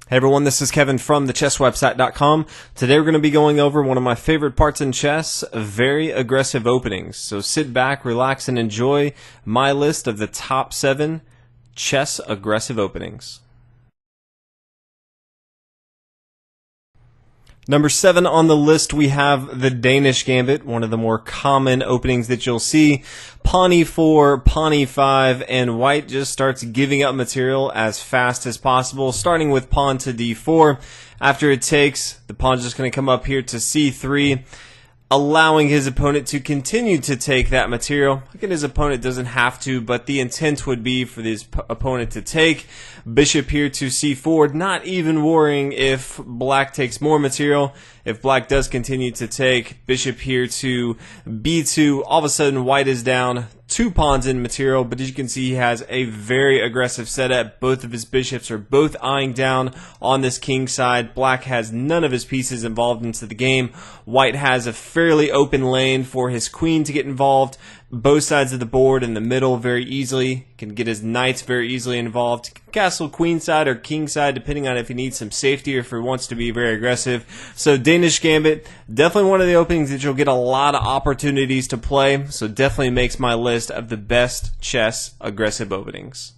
Hey everyone, this is Kevin from thechesswebsite.com. Today we're going to be going over one of my favorite parts in chess, very aggressive openings. So sit back, relax, and enjoy my list of the top 7 chess aggressive openings. Number 7 on the list, we have the Danish Gambit, one of the more common openings that you'll see. Pawn e4, pawn e5, and white just starts giving up material as fast as possible, starting with pawn to d4. After it takes, the pawn's just going to come up here to c3, allowing his opponent to continue to take that material. Again, his opponent doesn't have to, but the intent would be for this opponent to take. Bishop here to c4, not even worrying if black takes more material. If black does continue to take, bishop here to b2, all of a sudden white is down 2 pawns in material, but as you can see, he has a very aggressive setup. Both of his bishops are both eyeing down on this king side. Black has none of his pieces involved into the game. White has a fairly open lane for his queen to get involved. Both sides of the board in the middle very easily. Can get his knights very easily involved. Castle queen side or king side, depending on if he needs some safety or if he wants to be very aggressive. So Danish Gambit, definitely one of the openings that you'll get a lot of opportunities to play. So definitely makes my list of the best chess aggressive openings.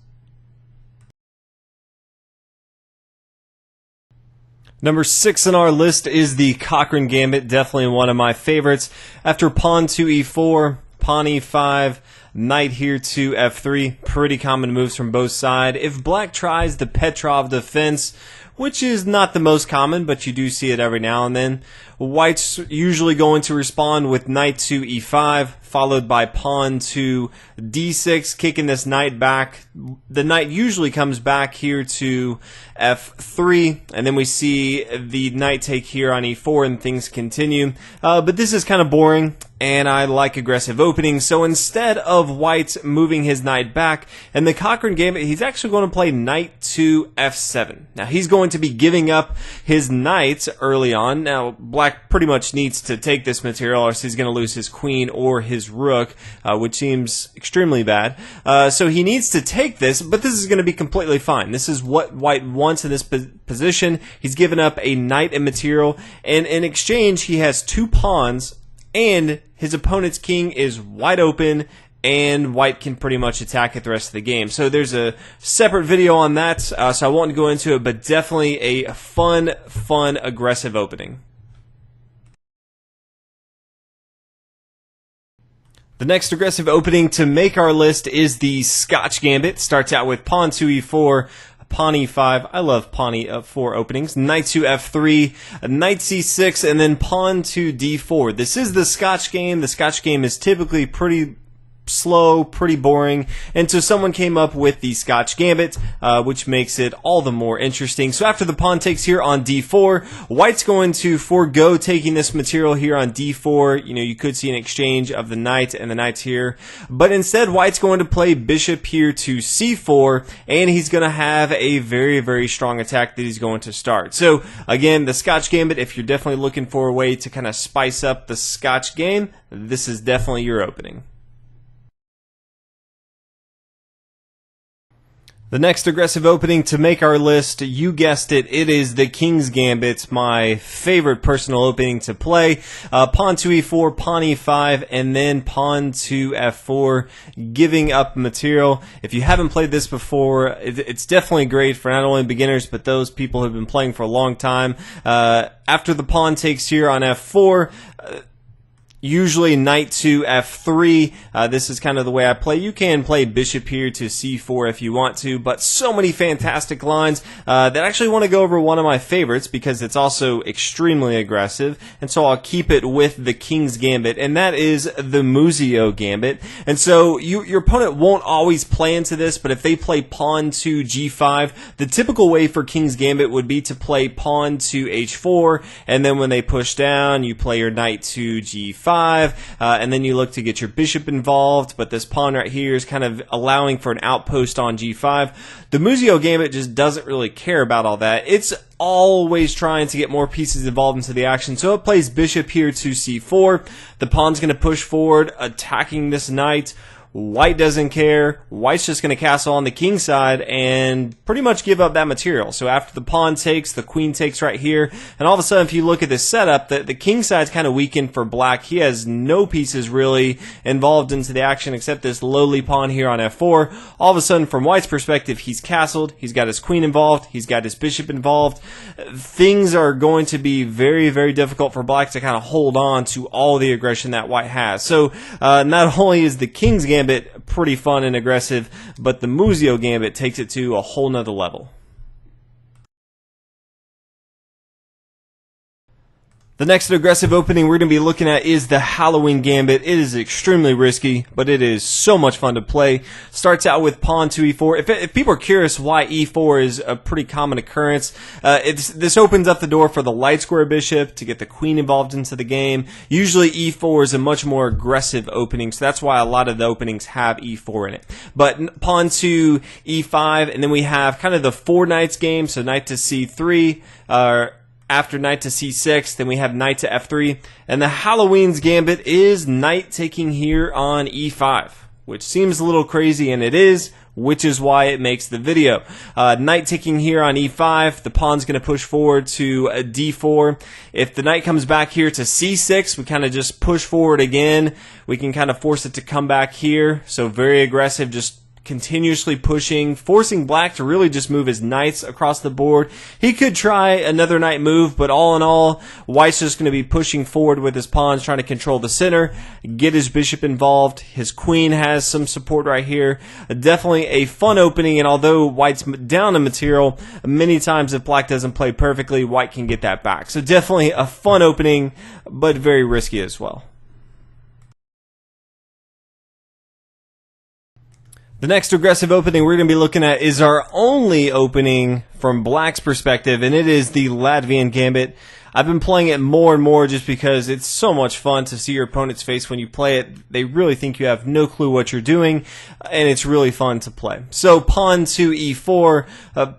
Number 6 on our list is the Cochrane Gambit, definitely one of my favorites. After pawn to e4, pawn e5, knight here to f3, pretty common moves from both sides. If black tries the Petrov defense, which is not the most common, but you do see it every now and then, white's usually going to respond with knight to e5, followed by pawn to d6, kicking this knight back. The knight usually comes back here to f3, and then we see the knight take here on e4, and things continue. But this is kind of boring, and I like aggressive openings, so instead of white moving his knight back, in the Cochrane Gambit, he's actually going to play knight to f7. Now, he's going to be giving up his knight early on. Now, black pretty much needs to take this material, or else he's going to lose his queen or his rook, which seems extremely bad. So he needs to take this, but this is going to be completely fine. This is what white wants in this position. He's given up a knight and material, and in exchange, he has 2 pawns, and his opponent's king is wide open, and white can pretty much attack it the rest of the game. So there's a separate video on that, so I won't go into it, but definitely a fun, aggressive opening. The next aggressive opening to make our list is the Scotch Gambit. Starts out with pawn to e4, pawn e5. I love pawn e4 openings. Knight to f3, knight c6, and then pawn to d4. This is the Scotch game. The Scotch game is typically pretty slow, pretty boring, and so someone came up with the Scotch Gambit, which makes it all the more interesting. So after the pawn takes here on d4, white's going to forego taking this material here on d4. You know, you could see an exchange of the knight and the knights here, but instead white's going to play bishop here to c4, and he's going to have a very strong attack that he's going to start. So again, the Scotch Gambit, if you're definitely looking for a way to kind of spice up the Scotch game, this is definitely your opening. The next aggressive opening to make our list, you guessed it, it is the King's Gambit, my favorite personal opening to play. Pawn to e4, pawn e5, and then pawn to f4, giving up material. If you haven't played this before, it's definitely great for not only beginners, but those people who have been playing for a long time. After the pawn takes here on f4, usually knight to f3. This is kind of the way I play. You can play bishop here to c4 if you want to, but so many fantastic lines that I actually want to go over one of my favorites because it's also extremely aggressive, and so I'll keep it with the King's Gambit, and that is the Muzio Gambit. And so your opponent won't always play into this, but if they play pawn to g5, the typical way for King's Gambit would be to play pawn to h4, and then when they push down, you play your knight to g5, and then you look to get your bishop involved, but this pawn right here is kind of allowing for an outpost on g5. The Muzio Gambit just doesn't really care about all that. It's always trying to get more pieces involved into the action, so it plays bishop here to c4. The pawn's going to push forward, attacking this knight. White doesn't care. White's just going to castle on the king side and pretty much give up that material. So after the pawn takes, the queen takes right here, and all of a sudden if you look at this setup, the king side's kind of weakened for black. He has no pieces really involved into the action except this lowly pawn here on f4. All of a sudden from White's perspective, he's castled, he's got his queen involved, he's got his bishop involved. Things are going to be very, very difficult for black to kind of hold on to all the aggression that White has. So not only is the king's gambit pretty fun and aggressive, but the Muzio gambit takes it to a whole nother level. The next aggressive opening we're going to be looking at is the Halloween Gambit. It is extremely risky, but it is so much fun to play. Starts out with pawn to e4. If people are curious why e4 is a pretty common occurrence, this opens up the door for the light square bishop to get the queen involved into the game. Usually e4 is a much more aggressive opening, so that's why a lot of the openings have e4 in it. But pawn to e5, and then we have kind of the four knights game, so knight to c3, after knight to c6, then we have knight to f3, and the Halloween's gambit is knight taking here on e5, which seems a little crazy, and it is, which is why it makes the video. Knight taking here on e5, the pawn's going to push forward to d4. If the knight comes back here to c6, we kind of just push forward again. We can kind of force it to come back here, so very aggressive, just continuously pushing, forcing black to really just move his knights across the board. He could try another knight move, but all in all, White's just going to be pushing forward with his pawns, trying to control the center, get his bishop involved. His queen has some support right here. Definitely a fun opening, and although White's down in material, many times if black doesn't play perfectly, White can get that back. So definitely a fun opening, but very risky as well. The next aggressive opening we're going to be looking at is our only opening from black's perspective, and it is the Latvian Gambit. I've been playing it more and more just because it's so much fun to see your opponent's face when you play it. They really think you have no clue what you're doing, and it's really fun to play. So pawn to e4,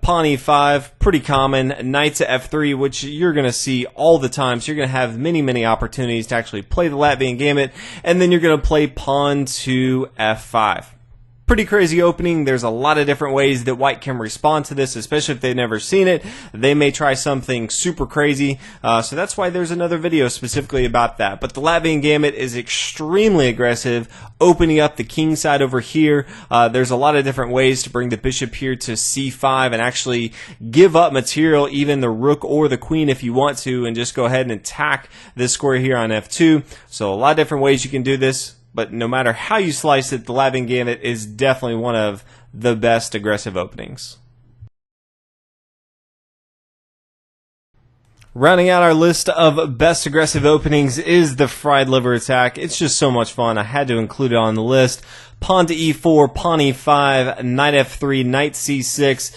pawn e5, pretty common. Knight to f3, which you're going to see all the time, so you're going to have many, many opportunities to actually play the Latvian Gambit, and then you're going to play pawn to f5. Pretty crazy opening. There's a lot of different ways that White can respond to this, especially if they've never seen it. They may try something super crazy, so that's why there's another video specifically about that. But the Latvian Gambit is extremely aggressive, opening up the king side over here. There's a lot of different ways to bring the bishop here to c5 and actually give up material, even the rook or the queen if you want to, and just go ahead and attack this square here on f2. So a lot of different ways you can do this. But no matter how you slice it, the Latvian Gambit is definitely one of the best aggressive openings. Rounding out our list of best aggressive openings is the fried liver attack. It's just so much fun. I had to include it on the list. Pawn to e4, pawn e5, knight f3, knight c6,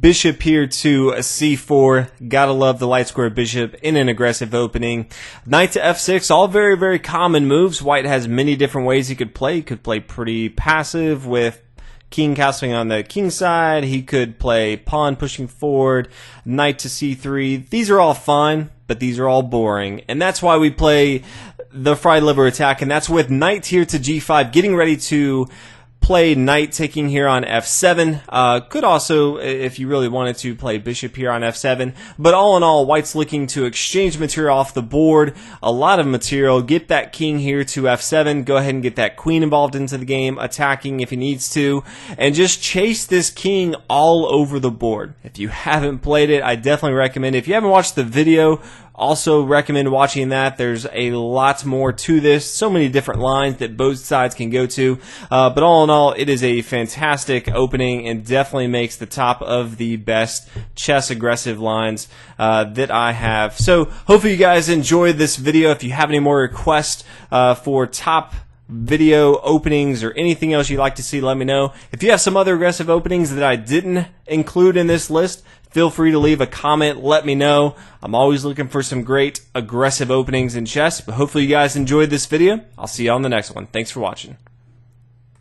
bishop here to c4. Gotta love the light square bishop in an aggressive opening. Knight to f6, all very, very common moves. White has many different ways he could play. He could play pretty passive with king castling on the king side. He could play pawn pushing forward, knight to c3. These are all fun, but these are all boring. And that's why we play the fried liver attack, and that's with knight here to g5, getting ready to play knight taking here on f7. Could also, if you really wanted to, play bishop here on f7. But all in all, White's looking to exchange material off the board, a lot of material, get that king here to f7, go ahead and get that queen involved into the game, attacking if he needs to, and just chase this king all over the board. If you haven't played it, I definitely recommend it. If you haven't watched the video, also recommend watching that. There's a lot more to this, so many different lines that both sides can go to, but all in all, it is a fantastic opening and definitely makes the top of the best chess aggressive lines that I have. So hopefully you guys enjoyed this video. If you have any more requests for top video openings or anything else you'd like to see, let me know. If you have some other aggressive openings that I didn't include in this list, feel free to leave a comment, let me know. I'm always looking for some great aggressive openings in chess, but hopefully you guys enjoyed this video. I'll see you on the next one. Thanks for watching.